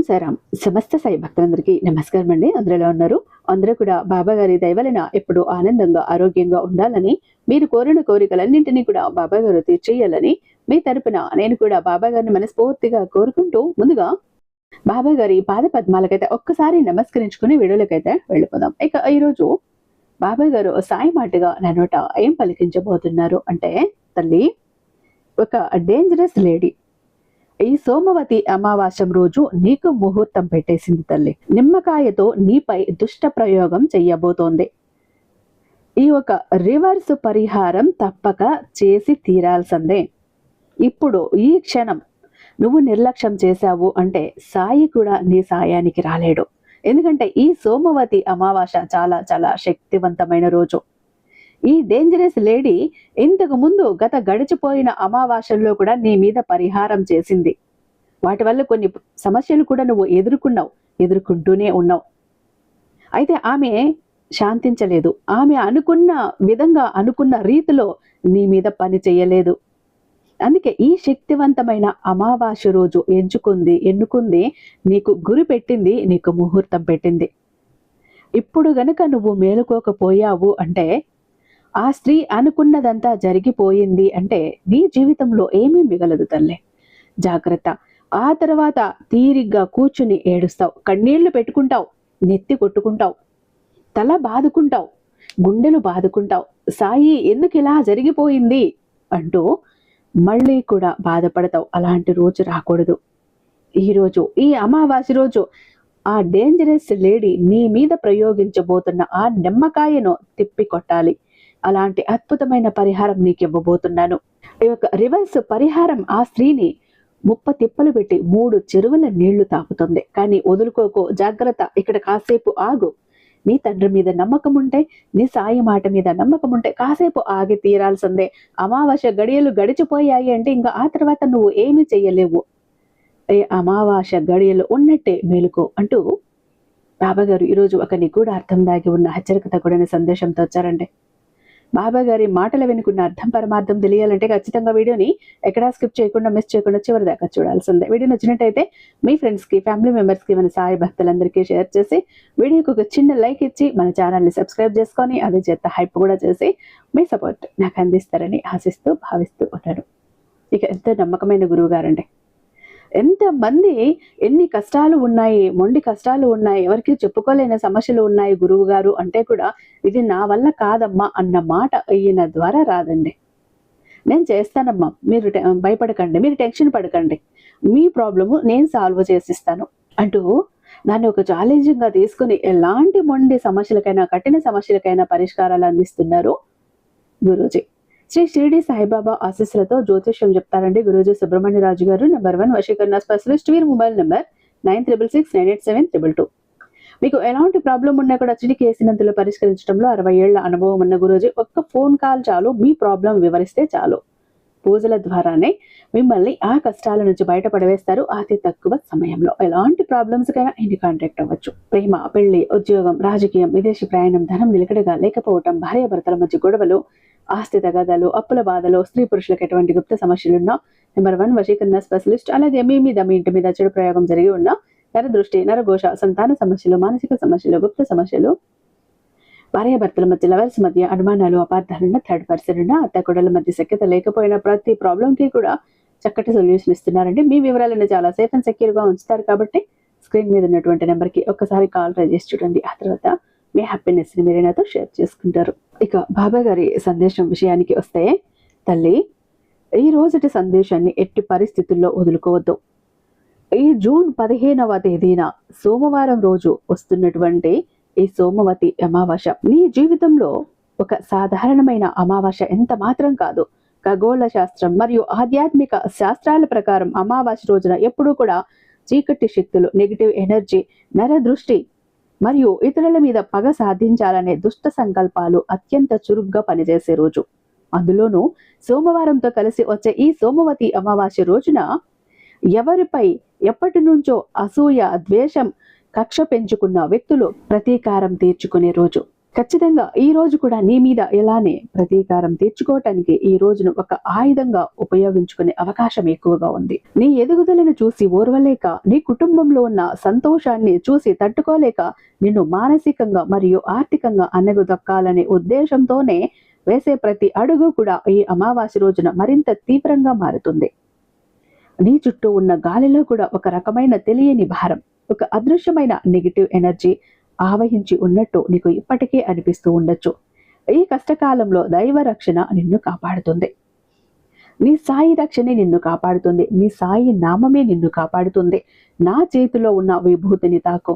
సాయిరాం. సమస్త సాయి భక్తులందరికీ నమస్కారం అండి. అందరూ ఎలా ఉన్నారు? అందరూ కూడా బాబా గారి దయ వలన ఎప్పుడూ ఆనందంగా ఆరోగ్యంగా ఉండాలని, మీరు కోరిన కోరికలన్నింటినీ కూడా బాబా గారు తీర్చేయాలని మీ తరపున నేను కూడా బాబా గారిని మనస్ఫూర్తిగా కోరుకుంటూ, ముందుగా బాబా గారి పాద పద్మాలకైతే ఒక్కసారి నమస్కరించుకుని వీడియోలకైతే వెళ్ళిపోదాం. ఇక ఈరోజు బాబా గారు సాయి మాటగా నా నోట ఏం పలికించబోతున్నారు అంటే, తల్లి, ఒక డేంజరస్ లేడీ ఈ సోమవతి అమావాస్యం రోజు నీకు ముహూర్తం పెట్టేసింది తల్లి. నిమ్మకాయతో నీపై దుష్ట ప్రయోగం చెయ్యబోతోంది. ఈ ఒక రివర్స్ పరిహారం తప్పక చేసి తీరాల్సిందే. ఇప్పుడు ఈ క్షణం నువ్వు నిర్లక్ష్యం చేశావు అంటే సాయి కూడా నీ సాయానికి రాలేడు. ఎందుకంటే ఈ సోమవతి అమావాస్య చాలా చాలా శక్తివంతమైన రోజు. ఈ డేంజరస్ లేడీ ఇంతకు ముందు గత గడిచిపోయిన అమావాస్యల్లో కూడా నీ మీద పరిహారం చేసింది. వాటి వల్ల కొన్ని సమస్యలు కూడా నువ్వు ఎదుర్కొంటూనే ఉన్నావు. అయితే ఆమె శాంతించలేదు. ఆమె అనుకున్న విధంగా, అనుకున్న రీతిలో నీ మీద పని చేయలేదు. అందుకే ఈ శక్తివంతమైన అమావాస్య రోజు ఎన్నుకుంది, నీకు గురి పెట్టింది, నీకు ముహూర్తం పెట్టింది. ఇప్పుడు గనక నువ్వు మేలుకోకపోయావు అంటే, ఆ స్త్రీ అనుకున్నదంతా జరిగిపోయింది అంటే నీ జీవితంలో ఏమీ మిగలదు తల్లి. జాగ్రత్త. ఆ తర్వాత తీరిగ్గా కూర్చుని ఏడుస్తావు, కన్నీళ్లు పెట్టుకుంటావు, నెత్తి కొట్టుకుంటావు, తల బాదుకుంటావు, గుండెలు బాదుకుంటావు. సాయి ఎందుకు ఇలా జరిగిపోయింది అంటూ మళ్ళీ కూడా బాధపడతావు. అలాంటి రోజు రాకూడదు. ఈరోజు ఈ అమావాస్య రోజు ఆ డేంజరస్ లేడీ నీ మీద ప్రయోగించబోతున్న ఆ నిమ్మకాయను తిప్పి కొట్టాలి. అలాంటి అద్భుతమైన పరిహారం నీకు ఇవ్వబోతున్నాను. ఈ యొక్క రివర్స్ పరిహారం ఆ స్త్రీని తిప్పలు పెట్టి 3 చెరువుల నీళ్లు తాపుతుంది. కానీ వదులుకోకు, జాగ్రత్త. ఇక్కడ కాసేపు ఆగు. నీ తండ్రి మీద నమ్మకం ఉంటే, నీ సాయి మాట మీద నమ్మకం ఉంటే కాసేపు ఆగి తీరాల్సిందే. అమావాస్య గడియలు గడిచిపోయాయి అంటే ఇంకా ఆ తర్వాత నువ్వు ఏమీ చెయ్యలేవు. ఏ అమావాస్య గడియలు ఉన్నట్టే మేలుకో అంటూ బాబాగారు ఈరోజు ఒక నిగూఢ అర్థం దాగి ఉన్న హెచ్చరికత కూడిన సందేశంతో వచ్చారండి. బాబా గారి మాటలు వెనుకున్న అర్థం పరమార్థం తెలియాలంటే ఖచ్చితంగా వీడియోని ఎక్కడా స్కిప్ చేయకుండా, మిస్ చేయకుండా చివరి దాకా చూడాల్సిందే. వీడియో నచ్చినట్టయితే మీ ఫ్రెండ్స్కి, ఫ్యామిలీ మెంబర్స్కి, మన సాయి భక్తులందరికీ షేర్ చేసి, వీడియోకి ఒక చిన్న లైక్ ఇచ్చి మన ఛానల్ని సబ్స్క్రైబ్ చేసుకొని అదే చేత హైప్ కూడా చేసి మీ సపోర్ట్ నాకు అందిస్తారని ఆశిస్తూ భావిస్తూ ఉంటాను. ఇక ఎంతో నమ్మకమైన గురువు గారండి. ఎంతమంది ఎన్ని కష్టాలు ఉన్నాయి, మొండి కష్టాలు ఉన్నాయి, ఎవరికి చెప్పుకోలేని సమస్యలు ఉన్నాయి గురువు గారు అంటే కూడా ఇది నా వల్ల కాదమ్మా అన్న మాట ఈయన ద్వారా రాదండి. నేను చేస్తానమ్మా, మీరు భయపడకండి, మీరు టెన్షన్ పడకండి, మీ ప్రాబ్లము నేను సాల్వ్ చేసిస్తాను అంటూ దాన్ని ఒక ఛాలెంజింగ్గా తీసుకుని ఎలాంటి మొండి సమస్యలకైనా, కఠిన సమస్యలకైనా పరిష్కారాలు అందిస్తున్నారు గురూజీ. శ్రీ షిరిడి సాయిబాబా ఆశీస్సులతో జ్యోతిష్యం చెప్తారండి గురూజీ సుబ్రహ్మణ్యరాజు గారు. నెంబర్ 1 వశీకరణ స్పెషలిస్ట్. వీరి మొబైల్ నెంబర్ 96698722. మీకు ఎలాంటి ప్రాబ్లం ఉన్నా కూడా చిటికి వేసినంతలో పరిష్కరించడంలో 60 ఏళ్ల అనుభవం ఉన్న గురూజీ. ఒక్క ఫోన్ కాల్ చాలు, మీ ప్రాబ్లం వివరిస్తే చాలు. పూజల ద్వారానే మిమ్మల్ని ఆ కష్టాల నుంచి బయటపడవేస్తారు అతి తక్కువ సమయంలో. ఎలాంటి ప్రాబ్లమ్స్ కైనా ఇంటి కాంటాక్ట్ అవ్వచ్చు. ప్రేమ, పెళ్లి, ఉద్యోగం, రాజకీయం, విదేశీ ప్రయాణం, ధనం నిలకడగా లేకపోవటం, భార్యాభర్తల మధ్య గొడవలు, ఆస్తి తగాదాలు, అప్పుల బాధలు, స్త్రీ పురుషులకు ఎటువంటి గుప్త సమస్యలున్నా నెంబర్ 1 వశీకరణ స్పెషలిస్ట్. అలాగే మీ ఇంటి మీద చెడు ప్రయోగం జరిగి ఉన్న నరదృష్టి, నరఘోష, సంతాన సమస్యలు, మానసిక సమస్యలు, గుప్త సమస్యలు, భార్యాభర్తల మధ్య, లవర్స్ మధ్య అనుమానాలు, అపార్థాలున్న, థర్డ్ పర్సన్ ఉన్న, అత్తకొడల మధ్య సఖ్యత లేకపోయినా ప్రతి ప్రాబ్లంకి కూడా చక్కటి సొల్యూషన్ ఇస్తున్నారండి. మీ వివరాలను చాలా సేఫ్ అండ్ సెక్యూర్గా ఉంచుతారు కాబట్టి స్క్రీన్ మీద ఉన్నటువంటి నెంబర్కి ఒక్కసారి కాల్ ట్రై చేసి చూడండి. ఆ తర్వాత మీ హ్యాపీనెస్ని మీరే నాతో షేర్ చేసుకుంటారు. ఇక బాబా గారి సందేశం విషయానికి వస్తే, తల్లి, ఈ రోజుటి సందేశాన్ని ఎట్టి పరిస్థితుల్లో వదులుకోవద్దు. ఈ జూన్ 15వ తేదీన సోమవారం రోజు వస్తున్నటువంటి ఈ సోమవతి అమావాస్య నీ జీవితంలో ఒక సాధారణమైన అమావాస్య ఎంత మాత్రం కాదు. ఖగోళ శాస్త్రం మరియు ఆధ్యాత్మిక శాస్త్రాల ప్రకారం అమావాస్య రోజున ఎప్పుడూ కూడా చీకటి శక్తులు, నెగిటివ్ ఎనర్జీ, నరదృష్టి మరియు ఇతరుల మీద పగ సాధించాలనే దుష్ట సంకల్పాలు అత్యంత చురుగ్గా పనిచేసే రోజు. అందులోనూ సోమవారంతో కలిసి వచ్చే ఈ సోమవతి అమావాస్య రోజున ఎవరిపై ఎప్పటి నుంచో అసూయ, ద్వేషం, కక్ష పెంచుకున్న వ్యక్తులు ప్రతీకారం తీర్చుకునే రోజు. ఖచ్చితంగా ఈ రోజు కూడా నీ మీద ఇలానే ప్రతీకారం తీర్చుకోవటానికి ఈ రోజును ఒక ఆయుధంగా ఉపయోగించుకునే అవకాశం ఎక్కువగా ఉంది. నీ ఎదుగుదలను చూసి ఓర్వలేక, నీ కుటుంబంలో ఉన్న సంతోషాన్ని చూసి తట్టుకోలేక, నిన్ను మానసికంగా మరియు ఆర్థికంగా అణగదొక్కాలనే ఉద్దేశంతోనే వేసే ప్రతి అడుగు కూడా ఈ అమావాస్య రోజున మరింత తీవ్రంగా మారుతుంది. నీ చుట్టూ ఉన్న గాలిలో కూడా ఒక రకమైన తెలియని భారం, ఒక అదృశ్యమైన నెగిటివ్ ఎనర్జీ ఆవహించి ఉన్నట్టు నీకు ఇప్పటికే అనిపిస్తూ ఉండొచ్చు. ఈ కష్టకాలంలో దైవ రక్షణ నిన్ను కాపాడుతుంది. నీ సాయి రక్షణే నిన్ను కాపాడుతుంది. నీ సాయి నామమే నిన్ను కాపాడుతుంది. నా చేతిలో ఉన్న విభూతిని తాకు.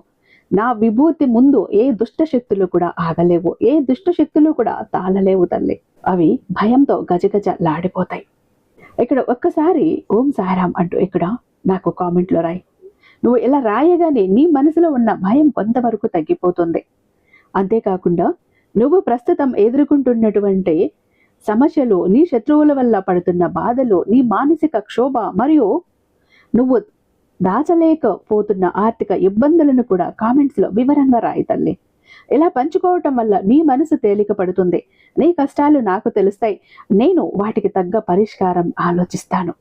నా విభూతి ముందు ఏ దుష్ట శక్తులు కూడా ఆగలేవు, ఏ దుష్ట శక్తులు కూడా తాళలేవు తల్లి. అవి భయంతో గజగజ లాడిపోతాయి. ఇక్కడ ఒక్కసారి ఓం సాయిరాం అంటూ ఇక్కడ నాకు కామెంట్లో రాయి. నువ్వు ఇలా రాయగానే నీ మనసులో ఉన్న భయం కొంతవరకు తగ్గిపోతుంది. అంతేకాకుండా నువ్వు ప్రస్తుతం ఎదుర్కొంటున్నటువంటి సమస్యలు, నీ శత్రువుల వల్ల పడుతున్న బాధలు, నీ మానసిక క్షోభ మరియు నువ్వు దాచలేకపోతున్న ఆర్థిక ఇబ్బందులను కూడా కామెంట్స్ లో వివరంగా రాయి తల్లి. ఇలా పంచుకోవటం వల్ల నీ మనసు తేలిక పడుతుంది. నీ కష్టాలు నాకు తెలుస్తాయి, నేను వాటికి తగ్గ పరిష్కారం ఆలోచిస్తాను,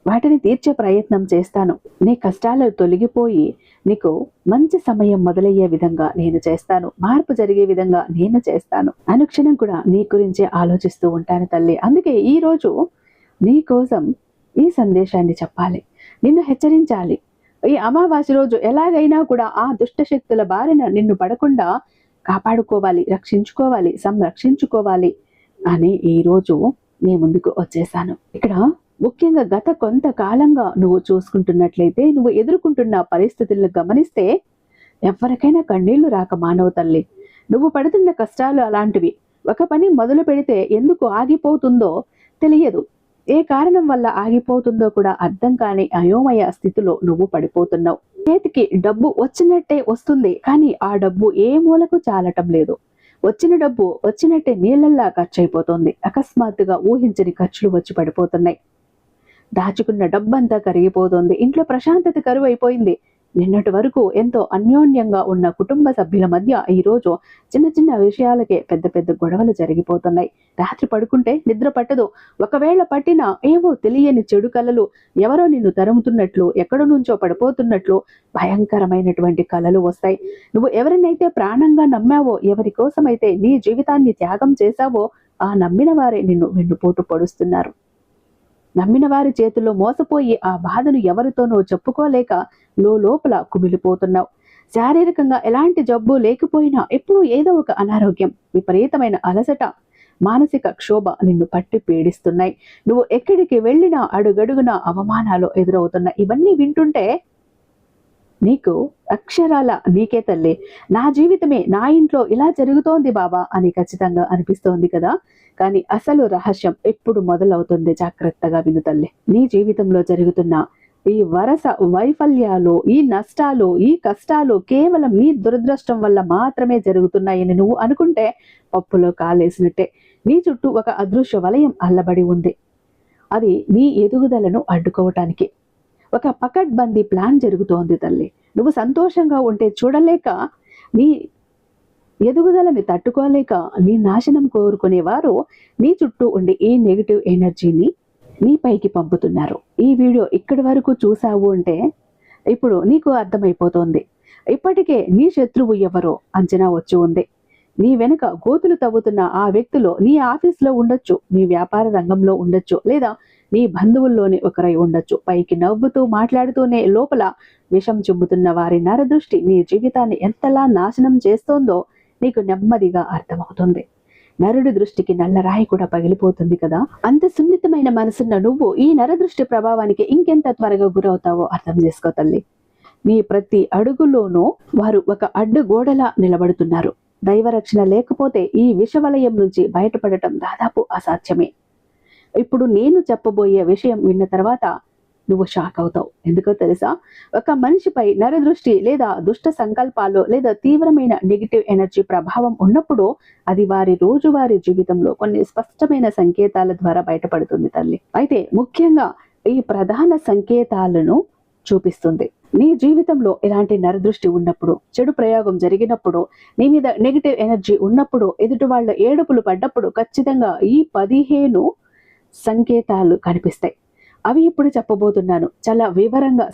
వాటిని తీర్చే ప్రయత్నం చేస్తాను. నీ కష్టాలు తొలగిపోయి నీకు మంచి సమయం మొదలయ్యే విధంగా నేను చేస్తాను, మార్పు జరిగే విధంగా నేను చేస్తాను. అనుక్షణం కూడా నీ గురించే ఆలోచిస్తూ ఉంటాను తల్లి. అందుకే ఈ రోజు నీ కోసం ఈ సందేశాన్ని చెప్పాలి, నిన్ను హెచ్చరించాలి. ఈ అమావాస్య రోజు ఎలాగైనా కూడా ఆ దుష్ట శక్తుల బారిన నిన్ను పడకుండా కాపాడుకోవాలి, రక్షించుకోవాలి, సంరక్షించుకోవాలి అని ఈ రోజు నీ ముందుకు వచ్చేసాను. ఇక్కడ ముఖ్యంగా గత కొంతకాలంగా నువ్వు చూసుకుంటున్నట్లయితే, నువ్వు ఎదుర్కొంటున్న పరిస్థితులను గమనిస్తే ఎవరికైనా కన్నీళ్లు రాక మానవ తల్లి. నువ్వు పడుతున్న కష్టాలు అలాంటివి. ఒక పని మొదలు పెడితే ఎందుకు ఆగిపోతుందో తెలియదు, ఏ కారణం వల్ల ఆగిపోతుందో కూడా అర్థం కాని అయోమయ స్థితిలో నువ్వు పడిపోతున్నావు. చేతికి డబ్బు వచ్చినట్టే వస్తుంది, కానీ ఆ డబ్బు ఏ మూలకు చాలటం లేదు. వచ్చిన డబ్బు వచ్చినట్టే నీళ్లల్లా ఖర్చు అయిపోతుంది. అకస్మాత్తుగా ఊహించని ఖర్చులు వచ్చి పడిపోతున్నాయి. దాచుకున్న డబ్బంతా కరిగిపోతుంది. ఇంట్లో ప్రశాంతత కరువు అయిపోయింది. నిన్నటి వరకు ఎంతో అన్యోన్యంగా ఉన్న కుటుంబ సభ్యుల మధ్య ఈరోజు చిన్న చిన్న విషయాలకే పెద్ద పెద్ద గొడవలు జరిగిపోతున్నాయి. రాత్రి పడుకుంటే నిద్ర పట్టదు. ఒకవేళ పట్టినా ఏవో తెలియని చెడు కలలు, ఎవరో నిన్ను తరుముతున్నట్లు, ఎక్కడి నుంచో పడిపోతున్నట్లు భయంకరమైనటువంటి కలలు వస్తాయి. నువ్వు ఎవరినైతే ప్రాణంగా నమ్మావో, ఎవరి కోసమైతే నీ జీవితాన్ని త్యాగం చేశావో, ఆ నమ్మిన వారే నిన్ను వెన్నుపోటు పొడుస్తున్నారు. నమ్మిన వారి చేతుల్లో మోసపోయి ఆ బాధను ఎవరితోనో చెప్పుకోలేక లోపల కుమిలిపోతున్నావు. శారీరకంగా ఎలాంటి జబ్బు లేకపోయినా ఎప్పుడూ ఏదో ఒక అనారోగ్యం, విపరీతమైన అలసట, మానసిక క్షోభ నిన్ను పట్టి పీడిస్తున్నాయి. నువ్వు ఎక్కడికి వెళ్ళినా అడుగడుగున అవమానాలు ఎదురవుతున్నాయి. ఇవన్నీ వింటుంటే నీకు అక్షరాల నీకే తల్లి, నా జీవితమే, నా ఇంట్లో ఇలా జరుగుతోంది బాబా అని ఖచ్చితంగా అనిపిస్తోంది కదా. కానీ అసలు రహస్యం ఎప్పుడు మొదలవుతుంది, జాగ్రత్తగా విను తల్లి. నీ జీవితంలో జరుగుతున్న ఈ వరస వైఫల్యాలు, ఈ నష్టాలు, ఈ కష్టాలు కేవలం నీ దురదృష్టం వల్ల మాత్రమే జరుగుతున్నాయని నువ్వు అనుకుంటే పప్పులో కాలేసినట్టే. నీ చుట్టూ ఒక అదృశ్య వలయం అల్లబడి ఉంది. అది నీ ఎదుగుదలను అడ్డుకోవటానికి ఒక పకడ్బందీ ప్లాన్ జరుగుతోంది తల్లి. నువ్వు సంతోషంగా ఉంటే చూడలేక, నీ ఎదుగుదలని తట్టుకోలేక నీ నాశనం కోరుకునేవారు నీ చుట్టూ ఉండి ఈ నెగిటివ్ ఎనర్జీని నీ పైకి పంపుతున్నారు. ఈ వీడియో ఇక్కడి వరకు చూసావు అంటే ఇప్పుడు నీకు అర్థమైపోతోంది. ఇప్పటికే నీ శత్రువు ఎవరో అంచనా వచ్చి ఉంది. నీ వెనుక గోతులు తవ్వుతున్న ఆ వ్యక్తులు నీ ఆఫీస్లో ఉండొచ్చు, నీ వ్యాపార రంగంలో ఉండొచ్చు, లేదా నీ బంధువుల్లోనే ఒకరై ఉండొచ్చు. పైకి నవ్వుతూ మాట్లాడుతూనే లోపల విషం చుమ్ముతున్న వారి నరదృష్టి నీ జీవితాన్ని ఎంతలా నాశనం చేస్తోందో నీకు నెమ్మదిగా అర్థమవుతుంది. నరుడి దృష్టికి నల్లరాయి కూడా పగిలిపోతుంది కదా. అంత సున్నితమైన మనసున్న నువ్వు ఈ నరదృష్టి ప్రభావానికి ఇంకెంత త్వరగా గురవుతావో అర్థం చేసుకో తల్లి. నీ ప్రతి అడుగులోనూ వారు ఒక అడ్డు గోడలా నిలబడుతున్నారు. దైవరక్షణ లేకపోతే ఈ విషవలయం నుంచి బయటపడటం దాదాపు అసాధ్యమే. ఇప్పుడు నేను చెప్పబోయే విషయం విన్న తర్వాత నువ్వు షాక్ అవుతావు. ఎందుకో తెలుసా? ఒక మనిషిపై నరదృష్టి లేదా దుష్ట సంకల్పాలు లేదా తీవ్రమైన నెగిటివ్ ఎనర్జీ ప్రభావం ఉన్నప్పుడు అది వారి రోజువారీ జీవితంలో కొన్ని స్పష్టమైన సంకేతాల ద్వారా బయటపడుతుంది తల్లి. అయితే ముఖ్యంగా ఈ ప్రధాన సంకేతాలను చూపిస్తుంది. నీ జీవితంలో ఇలాంటి నరదృష్టి ఉన్నప్పుడు, చెడు ప్రయోగం జరిగినప్పుడు, నీ మీద నెగిటివ్ ఎనర్జీ ఉన్నప్పుడు, ఎదుటి వాళ్ళ ఏడుపులు పడ్డప్పుడు ఖచ్చితంగా ఈ 15 సంకేతాలు కనిపిస్తాయి. అవి ఇప్పుడు చెప్పబోతున్నాను. చాలా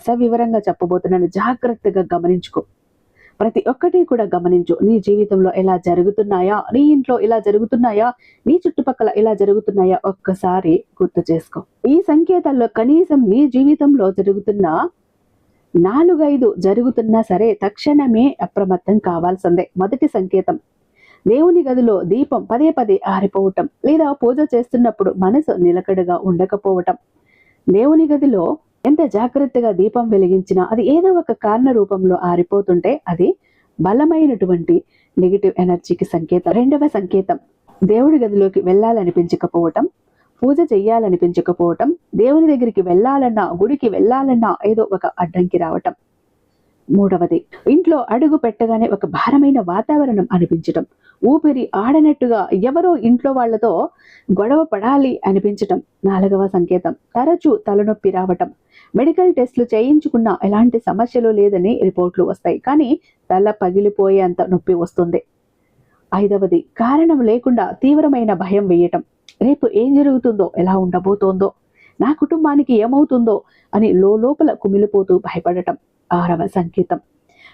సవివరంగా చెప్పబోతున్నాను. జాగ్రత్తగా గమనించుకో. ప్రతి ఒక్కటి కూడా గమనించు. నీ జీవితంలో ఇలా జరుగుతున్నాయా, నీ ఇంట్లో ఇలా జరుగుతున్నాయా, నీ చుట్టుపక్కల ఇలా జరుగుతున్నాయా ఒక్కసారి గుర్తు చేసుకో. ఈ సంకేతాల్లో కనీసం నీ జీవితంలో జరుగుతున్న 4-5 జరుగుతున్నా సరే తక్షణమే అప్రమత్తం కావాల్సిందే. మొదటి సంకేతం, దేవుని గదిలో దీపం పదే పదే ఆరిపోవటం, లేదా పూజ చేస్తున్నప్పుడు మనసు నిలకడగా ఉండకపోవటం. దేవుని గదిలో ఎంత జాగ్రత్తగా దీపం వెలిగించినా అది ఏదో ఒక కారణ రూపంలో ఆరిపోతుంటే అది బలమైనటువంటి నెగిటివ్ ఎనర్జీకి సంకేతం. రెండవ సంకేతం, దేవుడి గదిలోకి వెళ్ళాలనిపించకపోవటం, పూజ చెయ్యాలనిపించకపోవటం, దేవుని దగ్గరికి వెళ్ళాలన్నా, గుడికి వెళ్ళాలన్నా ఏదో ఒక అడ్డంకి రావటం. మూడవది, ఇంట్లో అడుగు పెట్టగానే ఒక భారమైన వాతావరణం అనిపించటం, ఊపిరి ఆడనట్టుగా ఎవరో ఇంట్లో వాళ్లతో గొడవ పడాలి అనిపించటం. 4వ సంకేతం, తరచూ తలనొప్పి రావటం, మెడికల్ టెస్టులు చేయించుకున్నా ఎలాంటి సమస్యలు లేదని రిపోర్ట్లు వస్తాయి, కానీ తల పగిలిపోయేంత నొప్పి వస్తుంది. 5వది, కారణం లేకుండా తీవ్రమైన భయం వేయటం, రేపు ఏం జరుగుతుందో, ఎలా ఉండబోతోందో, నా కుటుంబానికి ఏమవుతుందో అని లోపల కుమిలిపోతూ భయపడటం. 6వ సంకేతం,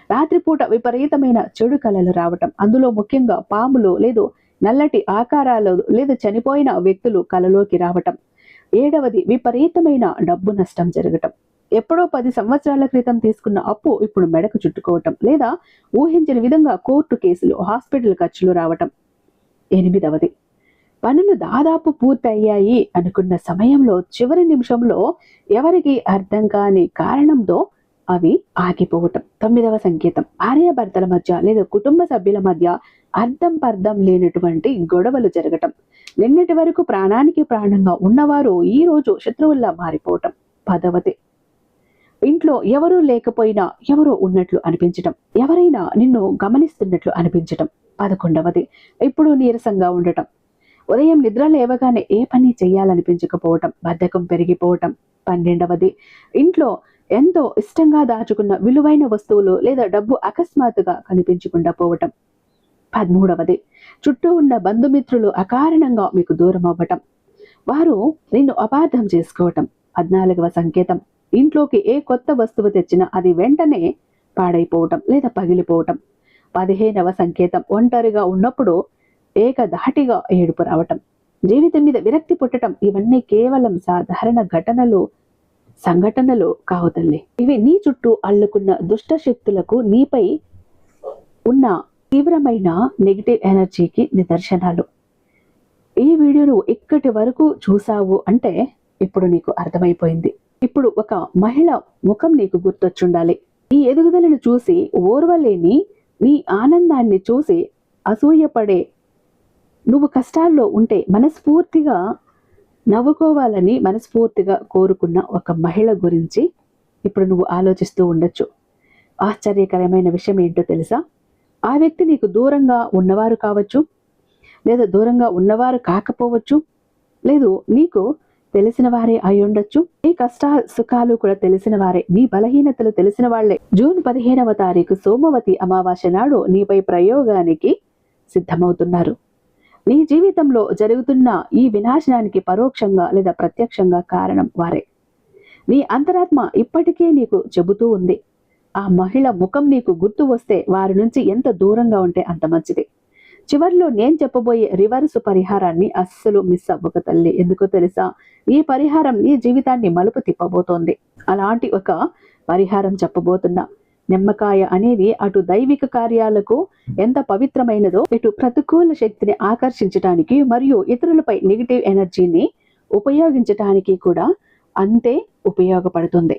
రాత్రిపూట విపరీతమైన చెడు కలలు రావటం, అందులో ముఖ్యంగా పాములు, లేదు నల్లటి ఆకారాలు, లేదు చనిపోయిన వ్యక్తులు కలలోకి రావటం. 7వది, విపరీతమైన డబ్బు నష్టం జరగటం, ఎప్పుడో 10 సంవత్సరాల క్రితం తీసుకున్న అప్పు ఇప్పుడు మెడకు చుట్టుకోవటం, లేదా ఊహించిన విధంగా కోర్టు కేసులు, హాస్పిటల్ ఖర్చులు రావటం. 8వది, పనులు దాదాపు పూర్తయ్యాయి అనుకున్న సమయంలో చివరి నిమిషంలో ఎవరికి అర్థం కాని కారణంతో అవి ఆగిపోవటం. 9వ సంకేతం, భార్యాభర్తల మధ్య లేదా కుటుంబ సభ్యుల మధ్య అర్థం లేనటువంటి గొడవలు జరగటం, నిన్నటి వరకు ప్రాణానికి ప్రాణంగా ఉన్నవారు ఈ రోజు శత్రువుల్లా మారిపోవటం. 10వది, ఇంట్లో ఎవరూ లేకపోయినా ఎవరో ఉన్నట్లు అనిపించటం, ఎవరైనా నిన్ను గమనిస్తున్నట్లు అనిపించటం. 11వది, ఇప్పుడు నీరసంగా ఉండటం, ఉదయం నిద్ర లేవగానే ఏ పని చేయాలనిపించకపోవటం, బద్ధకం పెరిగిపోవటం. 12వది, ఇంట్లో ఎంతో ఇష్టంగా దాచుకున్న విలువైన వస్తువులు లేదా డబ్బు అకస్మాత్తుగా కనిపించకుండా పోవటం. 13వది, చుట్టూ ఉన్న బంధుమిత్రులు అకారణంగా మీకు దూరం అవ్వటం, వారు నిన్ను అపార్థం చేసుకోవటం. 14వ సంకేతం, ఇంట్లోకి ఏ కొత్త వస్తువు తెచ్చినా అది వెంటనే పాడైపోవటం లేదా పగిలిపోవటం. 15వ సంకేతం, ఒంటరిగా ఉన్నప్పుడు ఏకధాటిగా ఏడుపు రావటం, జీవితం మీద విరక్తి పుట్టడం. ఇవన్నీ కేవలం సాధారణ సంఘటనలు కావు తల్లి. ఇవి నీ చుట్టూ అల్లుకున్న దుష్ట శక్తులకు, నీపై ఉన్న తీవ్రమైన నెగిటివ్ ఎనర్జీకి నిదర్శనాలు. ఈ వీడియోను ఇక్కడి వరకు చూసావు అంటే ఇప్పుడు నీకు అర్థమైపోయింది. ఇప్పుడు ఒక మహిళ ముఖం నీకు గుర్తొచ్చుండాలి. ఈ ఎదుగుదలను చూసి ఓర్వలేని, నీ ఆనందాన్ని చూసి అసూయపడే, నువ్వు కష్టాల్లో ఉంటే మనస్ఫూర్తిగా నవ్వుకోవాలని మనస్ఫూర్తిగా కోరుకున్న ఒక మహిళ గురించి ఇప్పుడు నువ్వు ఆలోచిస్తూ ఉండొచ్చు. ఆశ్చర్యకరమైన విషయం ఏంటో తెలుసా? ఆ వ్యక్తి నీకు దూరంగా ఉన్నవారు కావచ్చు, లేదా దూరంగా ఉన్నవారు కాకపోవచ్చు, లేదు నీకు తెలిసిన వారే అయి ఉండొచ్చు. నీ కష్ట సుఖాలు కూడా తెలిసిన వారే, నీ బలహీనతలు తెలిసిన వాళ్లే. జూన్ 15వ తారీఖు సోమవతి అమావాస్య నాడు నీపై ప్రయోగానికి సిద్ధమవుతున్నారు. నీ జీవితంలో జరుగుతున్న ఈ వినాశనానికి పరోక్షంగా లేదా ప్రత్యక్షంగా కారణం వారే. నీ అంతరాత్మ ఇప్పటికే నీకు చెబుతూ ఉంది. ఆ మహిళ ముఖం నీకు గుర్తు వస్తే వారి నుంచి ఎంత దూరంగా ఉంటే అంత మంచిది. చివర్లో నేను చెప్పబోయే రివర్స్ పరిహారాన్ని అస్సలు మిస్ అవ్వక తల్లి. ఎందుకో తెలుసా? ఈ పరిహారం నీ జీవితాన్ని మలుపు తిప్పబోతోంది. అలాంటి ఒక పరిహారం చెప్పబోతున్నా. నిమ్మకాయ అనేది అటు దైవిక కార్యాలకు ఎంత పవిత్రమైనదో, ఇటు ప్రతికూల శక్తిని ఆకర్షించడానికి మరియు ఇతరులపై నెగిటివ్ ఎనర్జీని ఉపయోగించడానికి కూడా అంతే ఉపయోగపడుతుంది.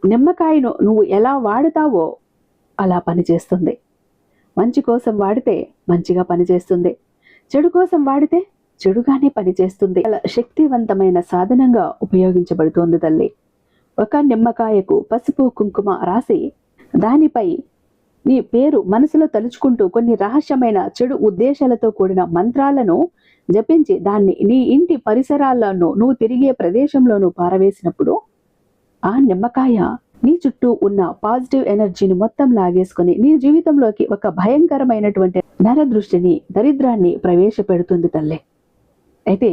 నిమ్మకాయను నువ్వు ఎలా వాడుతావో అలా పనిచేస్తుంది. మంచి కోసం వాడితే మంచిగా పనిచేస్తుంది, చెడు కోసం వాడితే చెడుగానే పనిచేస్తుంది. అలా శక్తివంతమైన సాధనంగా ఉపయోగించబడుతోంది తల్లి. ఒక నిమ్మకాయకు పసుపు కుంకుమ రాసి దానిపై నీ పేరు మనసులో తలుచుకుంటూ కొన్ని రహస్యమైన చెడు ఉద్దేశాలతో కూడిన మంత్రాలను జపించి దాన్ని నీ ఇంటి పరిసరాల్లోనూ, నువ్వు తిరిగే ప్రదేశంలోనూ పారవేసినప్పుడు ఆ నిమ్మకాయ నీ చుట్టూ ఉన్న పాజిటివ్ ఎనర్జీని మొత్తం లాగేసుకుని నీ జీవితంలోకి ఒక భయంకరమైనటువంటి నరదృష్టిని, దరిద్రాన్ని ప్రవేశపెడుతుంది తల్లి. అయితే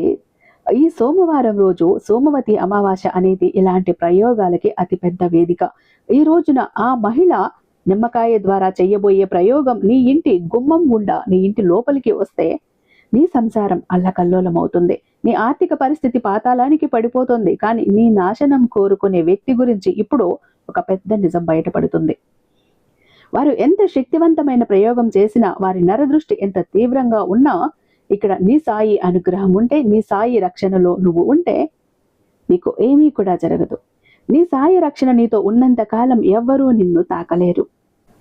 ఈ సోమవారం రోజు సోమవతి అమావాస్య అనేది ఇలాంటి ప్రయోగాలకి అతిపెద్ద వేదిక. ఈ రోజున ఆ మహిళ నిమ్మకాయ ద్వారా చెయ్యబోయే ప్రయోగం నీ ఇంటి గుమ్మం గుండా, నీ ఇంటి లోపలికి వస్తే నీ సంసారం అల్లకల్లోలం అవుతుంది. నీ ఆర్థిక పరిస్థితి పాతాళానికి పడిపోతుంది. కానీ నీ నాశనం కోరుకునే వ్యక్తి గురించి ఇప్పుడు ఒక పెద్ద నిజం బయటపడుతుంది. వారు ఎంత శక్తివంతమైన ప్రయోగం చేసినా, వారి నరదృష్టి ఎంత తీవ్రంగా ఉన్నా, ఇక్కడ నీ సాయి అనుగ్రహం ఉంటే, నీ సాయి రక్షణలో నువ్వు ఉంటే నీకు ఏమీ కూడా జరగదు. నీ సాయి రక్షణ నీతో ఉన్నంత కాలం ఎవ్వరూ నిన్ను తాకలేరు.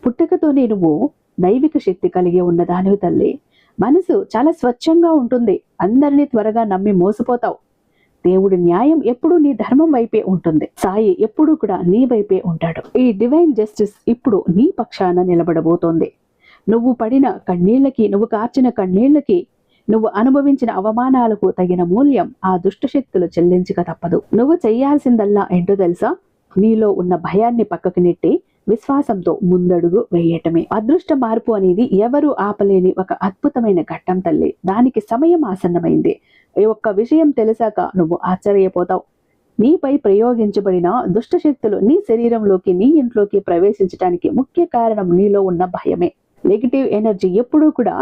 పుట్టుకతోనే నువ్వు దైవిక శక్తి కలిగి ఉన్నదానివి తల్లి. మనసు చాలా స్వచ్ఛంగా ఉంటుంది. అందరినీ త్వరగా నమ్మి మోసపోతావు. దేవుడి న్యాయం ఎప్పుడూ నీ ధర్మం వైపే ఉంటుంది. సాయి ఎప్పుడూ కూడా నీ వైపే ఉంటాడు. ఈ డివైన్ జస్టిస్ ఇప్పుడు నీ పక్షాన నిలబడబోతోంది. నువ్వు పడిన కన్నీళ్లకి, నువ్వు కార్చిన కన్నీళ్లకి, నువ్వు అనుభవించిన అవమానాలకు తగిన మూల్యం ఆ దుష్టశక్తులు చెల్లించక తప్పదు. నువ్వు చెయ్యాల్సిందల్లా ఏంటో తెలుసా? నీలో ఉన్న భయాన్ని పక్కకు నెట్టి విశ్వాసంతో ముందడుగు వేయటమే. అదృష్ట మార్పు అనేది ఎవరు ఆపలేని ఒక అద్భుతమైన ఘట్టం తల్లి. దానికి సమయం ఆసన్నమైంది. ఈ ఒక్క విషయం తెలిసాక నువ్వు ఆశ్చర్యపోతావు. నీపై ప్రయోగించబడిన దుష్టశక్తులు నీ శరీరంలోకి, నీ ఇంట్లోకి ప్రవేశించడానికి ముఖ్య కారణం నీలో ఉన్న భయమే. నెగిటివ్ ఎనర్జీ ఎప్పుడూ కూడా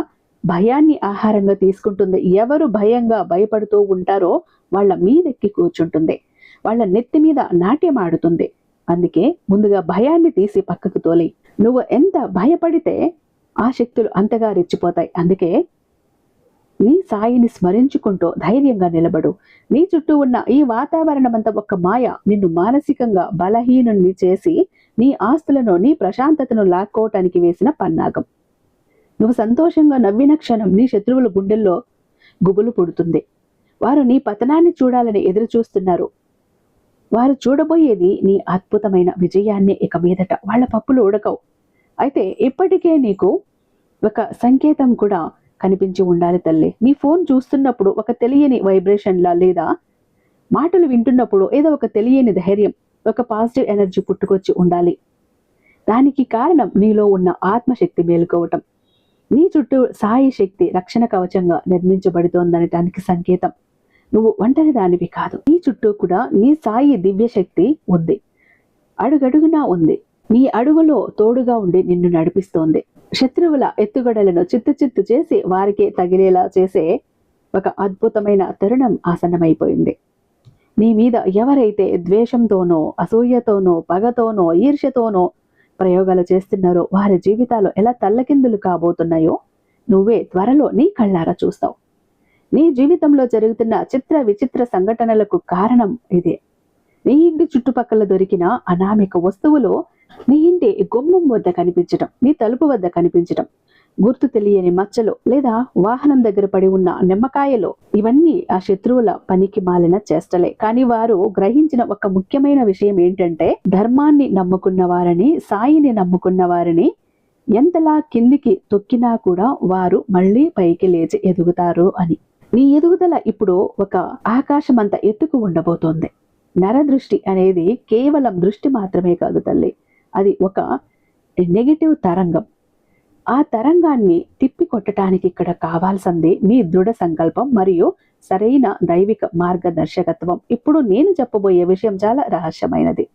భయాన్ని ఆహారంగా తీసుకుంటుంది. ఎవరు భయంగా భయపడుతూ ఉంటారో వాళ్ళ మీదెక్కి కూర్చుంటుంది, వాళ్ళ నెత్తి మీద నాట్యం ఆడుతుంది. అందుకే ముందుగా భయాన్ని తీసి పక్కకు తోలి. నువ్వు ఎంత భయపడితే ఆ శక్తులు అంతగా రెచ్చిపోతాయి. అందుకే నీ సాయిని స్మరించుకుంటూ ధైర్యంగా నిలబడు. నీ చుట్టూ ఉన్న ఈ వాతావరణం అంతా ఒక మాయ. నిన్ను మానసికంగా బలహీనుణ్ణి చేసి నీ ఆస్తులను, నీ ప్రశాంతతను లాక్కోవటానికి వేసిన పన్నాగం. నువ్వు సంతోషంగా నవ్విన క్షణం నీ శత్రువుల గుండెల్లో గుబులు పుడుతుంది. వారు నీ పతనాన్ని చూడాలని ఎదురు చూస్తున్నారు. వారు చూడబోయేది నీ అద్భుతమైన విజయాన్ని. ఇక మీదట వాళ్ళ పప్పులు ఉడకవు. అయితే ఇప్పటికే నీకు ఒక సంకేతం కూడా కనిపించి ఉండాలి తల్లి. నీ ఫోన్ చూస్తున్నప్పుడు ఒక తెలియని వైబ్రేషన్లా, లేదా మాటలు వింటున్నప్పుడు ఏదో ఒక తెలియని ధైర్యం, ఒక పాజిటివ్ ఎనర్జీ పుట్టుకొచ్చి ఉండాలి. దానికి కారణం నీలో ఉన్న ఆత్మశక్తి మేలుకోవటం. నీ చుట్టూ సాయి శక్తి రక్షణ కవచంగా నిర్మించబడుతోందనటానికి సంకేతం. నువ్వు ఒంటరి దానివి కాదు. నీ చుట్టూ కూడా నీ సాయి దివ్య శక్తి ఉంది. అడుగడుగునా ఉంది. నీ అడుగులో తోడుగా ఉండి నిన్ను నడిపిస్తోంది. శత్రువుల ఎత్తుగడలను చిత్తు చేసి వారికే తగిలేలా చేసే ఒక అద్భుతమైన తరుణం ఆసన్నమైపోయింది. నీ మీద ఎవరైతే ద్వేషంతోనో, అసూయతోనో, పగతోనో, ఈర్ష్యతోనో ప్రయోగాలు చేస్తున్నారో వారి జీవితాలు ఎలా తల్లకిందులు కాబోతున్నాయో నువ్వే త్వరలో నీ కళ్ళారా చూస్తావు. నీ జీవితంలో జరుగుతున్న చిత్ర విచిత్ర సంఘటనలకు కారణం ఇదే. నీ ఇంటి చుట్టుపక్కల దొరికిన అనామిక వస్తువులు నీ ఇంటి గుమ్మం వద్ద కనిపించడం, నీ తలుపు వద్ద కనిపించడం, గుర్తు తెలియని మచ్చలు, లేదా వాహనం దగ్గర పడి ఉన్న నిమ్మకాయలు, ఇవన్నీ ఆ శత్రువుల పనికి మాలిన చేష్టలే. కానీ వారు గ్రహించిన ఒక ముఖ్యమైన విషయం ఏంటంటే, ధర్మాన్ని నమ్ముకున్న వారిని, సాయిని నమ్ముకున్న వారిని ఎంతలా కిందికి తొక్కినా కూడా వారు మళ్ళీ పైకి లేచి ఎదుగుతారు అని. నీ ఎదుగుదల ఇప్పుడు ఒక ఆకాశమంత ఎత్తుకు ఉండబోతోంది. నరదృష్టి అనేది కేవలం దృష్టి మాత్రమే కాదు తల్లి, అది ఒక నెగటివ్ తరంగం. ఆ తరంగాన్ని తిప్పి కొట్టడానికి ఇక్కడ కావాల్సింది మీ దృఢ సంకల్పం మరియు సరైన దైవిక మార్గదర్శకత్వం. ఇప్పుడు నేను చెప్పబోయే విషయం చాలా రహస్యమైనది.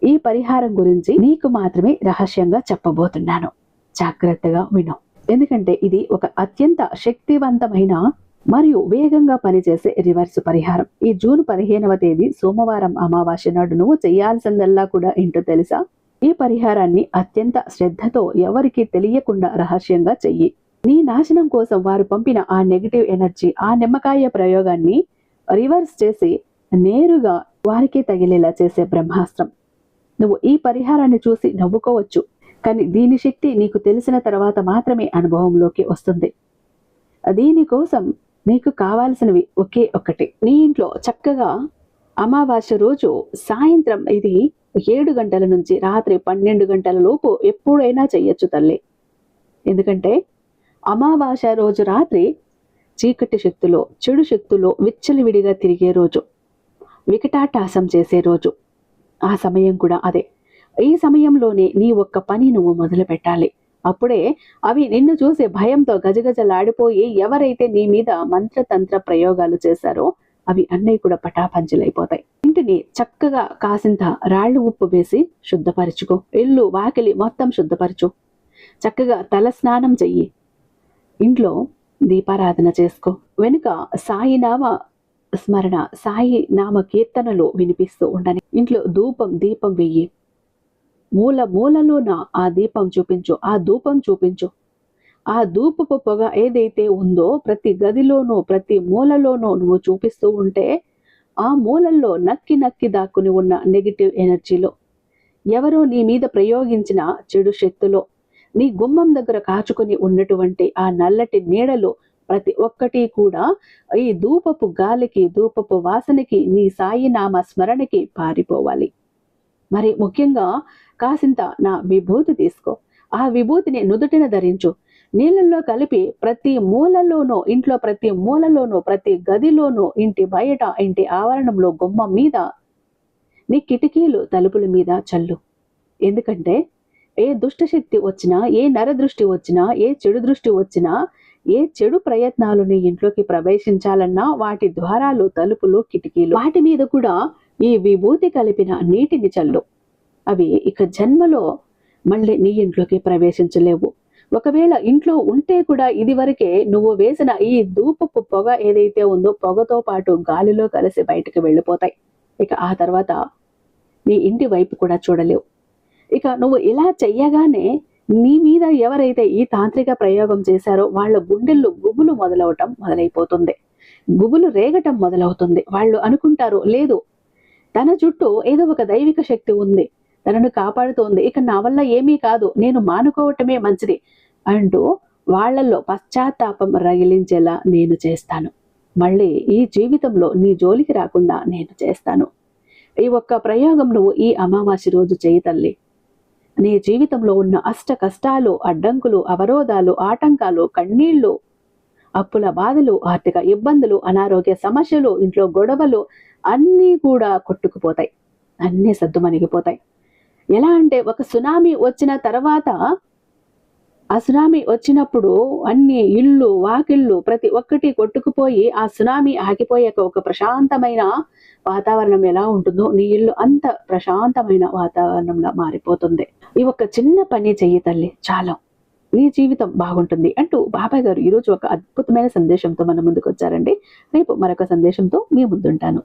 ఈ పరిహారం గురించి నీకు మాత్రమే రహస్యంగా చెప్పబోతున్నాను. జాగ్రత్తగా విను. ఎందుకంటే ఇది ఒక అత్యంత శక్తివంతమైన మరియు వేగంగా పనిచేసే రివర్స్ పరిహారం. ఈ జూన్ 15వ తేదీ సోమవారం అమావాస్య నాడు నువ్వు చేయాల్సిందల్లా కూడా ఏంటో తెలుసా? ఈ పరిహారాన్ని అత్యంత శ్రద్ధతో ఎవరికి తెలియకుండా రహస్యంగా చెయ్యి. నీ నాశనం కోసం వారు పంపిన ఆ నెగిటివ్ ఎనర్జీ, ఆ నిమ్మకాయ ప్రయోగాన్ని రివర్స్ చేసి నేరుగా వారికే తగిలేలా చేసే బ్రహ్మాస్త్రం. నువ్వు ఈ పరిహారాన్ని చూసి నవ్వుకోవచ్చు, కానీ దీని శక్తి నీకు తెలిసిన తర్వాత మాత్రమే అనుభవంలోకి వస్తుంది. దీనికోసం నీకు కావాల్సినవి ఒకే ఒక్కటి. నీ ఇంట్లో చక్కగా అమావాస్య రోజు సాయంత్రం, ఇది 7 గంటల నుంచి రాత్రి 12 గంటల లోపు ఎప్పుడైనా చెయ్యొచ్చు తల్లి. ఎందుకంటే అమావాస్య రోజు రాత్రి చీకటి శక్తులు, చెడు శక్తులు విచ్చలవిడిగా తిరిగే రోజు, వికటాటాసం చేసే రోజు. ఆ సమయం కూడా అదే. ఈ సమయంలోనే నీ ఒక్క పని నువ్వు మొదలు పెట్టాలి. అప్పుడే అవి నిన్ను చూసి భయంతో గజగజలాడిపోయి ఎవరైతే నీ మీద మంత్రతంత్ర ప్రయోగాలు చేశారో అవి అన్నీ కూడా పటాపంచలైపోతాయి. ఇంటిని చక్కగా కాసింత రాళ్ళు ఉప్పు వేసి శుద్ధపరచుకో. ఇల్లు వాకిలి మొత్తం శుద్ధపరచు. చక్కగా తల స్నానం చెయ్యి. ఇంట్లో దీపారాధన చేసుకో. వెనుక సాయినామ స్మరణ, సాయి నామ కీర్తనలు వినిపిస్తూ ఉండని. ఇంట్లో దీపం వెయ్యి. మూల మూలలోన ఆ దీపం చూపించు, ఆ ధూపం చూపించు. ఆ ధూపపు పొగ ఏదైతే ఉందో ప్రతి గదిలోనూ ప్రతి మూలలోనూ నువ్వు చూపిస్తూ ఉంటే ఆ మూలల్లో నక్కి నక్కి దాక్కుని ఉన్న నెగిటివ్ ఎనర్జీలో, ఎవరో నీ మీద ప్రయోగించిన చెడు శక్తులో, నీ గుమ్మం దగ్గర కాచుకొని ఉన్నటువంటి ఆ నల్లటి నీడలు ప్రతి ఒక్కటి కూడా ఈ ధూపపు గాలికి, ధూపపు వాసనకి, నీ సాయి నామ స్మరణకి పారిపోవాలి. మరి ముఖ్యంగా కాసింత నా విభూతి తీసుకో. ఆ విభూతిని నుదుటిన ధరించు. నీళ్ళల్లో కలిపి ప్రతి మూలలోనూ, ఇంట్లో ప్రతి మూలలోనూ, ప్రతి గదిలోనూ, ఇంటి బయట, ఇంటి ఆవరణంలో, గుమ్మం మీద, నీ కిటికీలు తలుపుల మీద చల్లు. ఎందుకంటే ఏ దుష్టశక్తి వచ్చినా, ఏ నరదృష్టి వచ్చినా, ఏ చెడు దృష్టి వచ్చినా, ఏ చెడు ప్రయత్నాలు నీ ఇంట్లోకి ప్రవేశించాలన్నా వాటి ద్వారాలు, తలుపులు, కిటికీలు వాటి మీద కూడా ఈ విభూతి కలిపిన నీటిని చల్లు. అవి ఇక జన్మలో మళ్ళీ నీ ఇంట్లోకి ప్రవేశించలేవు. ఒకవేళ ఇంట్లో ఉంటే కూడా ఇదివరకే నువ్వు వేసిన ఈ ధూపపు పొగ ఏదైతే ఉందో పొగతో పాటు గాలిలో కలిసి బయటకు వెళ్ళిపోతాయి. ఇక ఆ తర్వాత నీ ఇంటి వైపు కూడా చూడలేవు. ఇక నువ్వు ఇలా చెయ్యగానే నీ మీద ఎవరైతే ఈ తాంత్రిక ప్రయోగం చేశారో వాళ్ళ గుండెల్లో గుబులు మొదలవటం మొదలైపోతుంది. గుబులు రేగటం మొదలవుతుంది. వాళ్ళు అనుకుంటారు, లేదు తన చుట్టూ ఏదో ఒక దైవిక శక్తి ఉంది, తనను కాపాడుతోంది, ఇక నా వల్ల ఏమీ కాదు, నేను మానుకోవటమే మంచిది అంటూ వాళ్లలో పశ్చాత్తాపం రగిలించేలా నేను చేస్తాను. మళ్ళీ ఈ జీవితంలో నీ జోలికి రాకుండా నేను చేస్తాను. ఈ ఒక్క ప్రయోగం నువ్వు ఈ అమావాస్య రోజు చేయి తల్లి. నీ జీవితంలో ఉన్న అష్ట కష్టాలు, అడ్డంకులు, అవరోధాలు, ఆటంకాలు, కన్నీళ్లు, అప్పుల బాధలు, ఆర్థిక ఇబ్బందులు, అనారోగ్య సమస్యలు, ఇంట్లో గొడవలు అన్నీ కూడా కొట్టుకుపోతాయి. అన్నీ సద్దుమణిగిపోతాయి. ఎలా అంటే ఒక సునామీ వచ్చిన తర్వాత, ఆ సునామీ వచ్చినప్పుడు అన్ని ఇళ్ళు, వాకిళ్ళు ప్రతి ఒక్కటి కొట్టుకుపోయి ఆ సునామీ ఆగిపోయాక ఒక ప్రశాంతమైన వాతావరణం ఎలా ఉంటుందో నీ ఇల్లు అంత ప్రశాంతమైన వాతావరణంలో మారిపోతుంది. ఈ ఒక చిన్న పని చెయ్యి తల్లి, చాలా నీ జీవితం బాగుంటుంది అంటూ బాబాయ్ గారు ఈరోజు ఒక అద్భుతమైన సందేశంతో మన ముందుకు వచ్చారండి. రేపు మరొక సందేశంతో మీ ముందుంటాను.